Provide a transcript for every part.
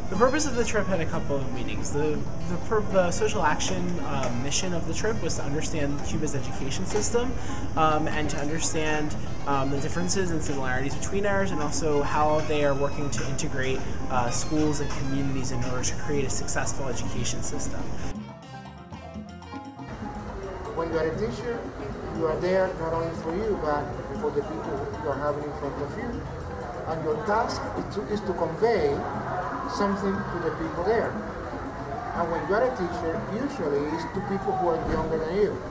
The purpose of the trip had a couple of meanings. The social action mission of the trip was to understand Cuba's education system and to understand the differences and similarities between ours, and also how they are working to integrate schools and communities in order to create a successful education system. When you are a teacher, you are there not only for you, but for the people you are having in front of you. And your task is to convey something to the people there. And when you are a teacher, usually it's to people who are younger than you.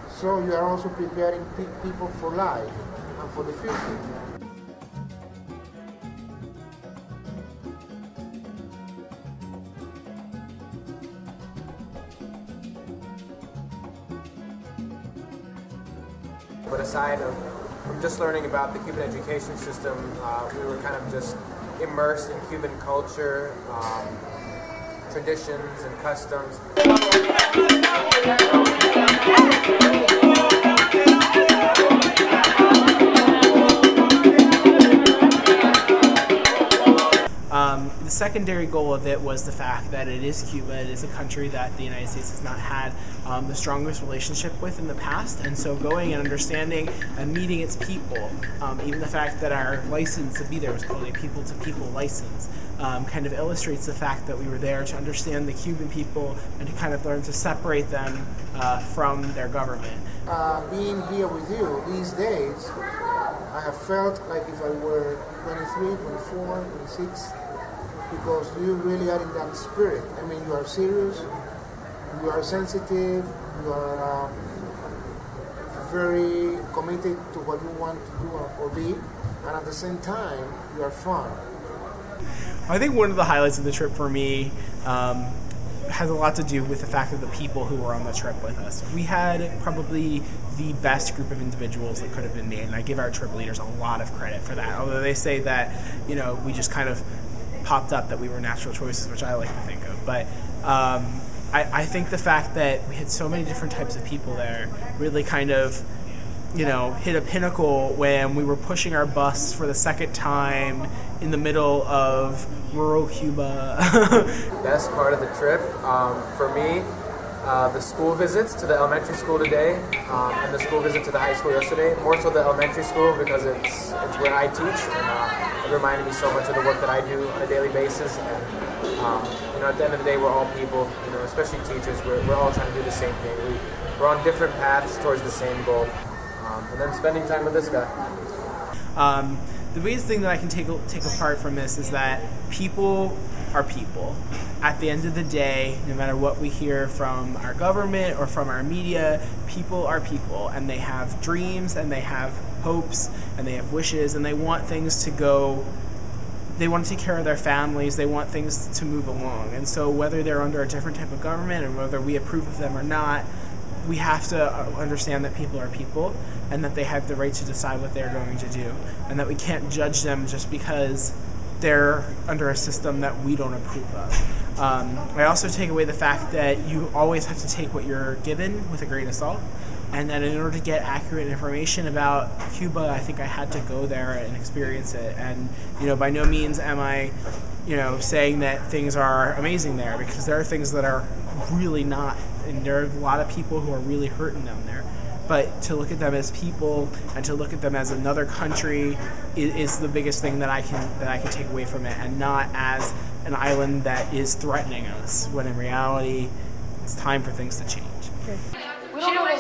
So you are also preparing people for life and for the future. But aside from just learning about the Cuban education system, we were kind of just immersed in Cuban culture, traditions and customs. The secondary goal of it was the fact that it is Cuba. It is a country that the United States has not had the strongest relationship with in the past, and so going and understanding and meeting its people, even the fact that our license to be there was called a people-to-people license, kind of illustrates the fact that we were there to understand the Cuban people and to kind of learn to separate them from their government. Being here with you these days, I have felt like if I were 23, 24, 26, because you really are in that spirit. I mean, you are serious, you are sensitive, you are very committed to what you want to do or be, and at the same time, you are fun. I think one of the highlights of the trip for me has a lot to do with the fact of the people who were on the trip with us. We had probably the best group of individuals that could have been made, and I give our trip leaders a lot of credit for that. Although they say that, you know, we just kind of popped up, that we were natural choices, which I like to think of. But I think the fact that we had so many different types of people there really kind of, you know, hit a pinnacle when we were pushing our bus for the second time in the middle of rural Cuba. Best part of the trip, for me, the school visits to the elementary school today and the school visit to the high school yesterday. More so the elementary school, because it's where I teach, and it reminded me so much of the work that I do on a daily basis. And you know, at the end of the day, we're all people, you know, especially teachers. We're all trying to do the same thing. We're on different paths towards the same goal. And then spending time with this guy. The biggest thing that I can take apart from this is that people are people. At the end of the day, no matter what we hear from our government or from our media, people are people, and they have dreams, and they have hopes, and they have wishes, and they want things to go. They want to take care of their families, they want things to move along. And so whether they're under a different type of government or whether we approve of them or not, we have to understand that people are people, and that they have the right to decide what they're going to do, and that we can't judge them just because they're under a system that we don't approve of. I also take away the fact that you always have to take what you're given with a grain of salt, and that in order to get accurate information about Cuba, I think I had to go there and experience it. And, you know, by no means am I, you know, saying that things are amazing there, because there are things that are really not, and there are a lot of people who are really hurting down there. But to look at them as people and to look at them as another country is the biggest thing that I can take away from it, and not as an island that is threatening us, when in reality it's time for things to change. We don't know what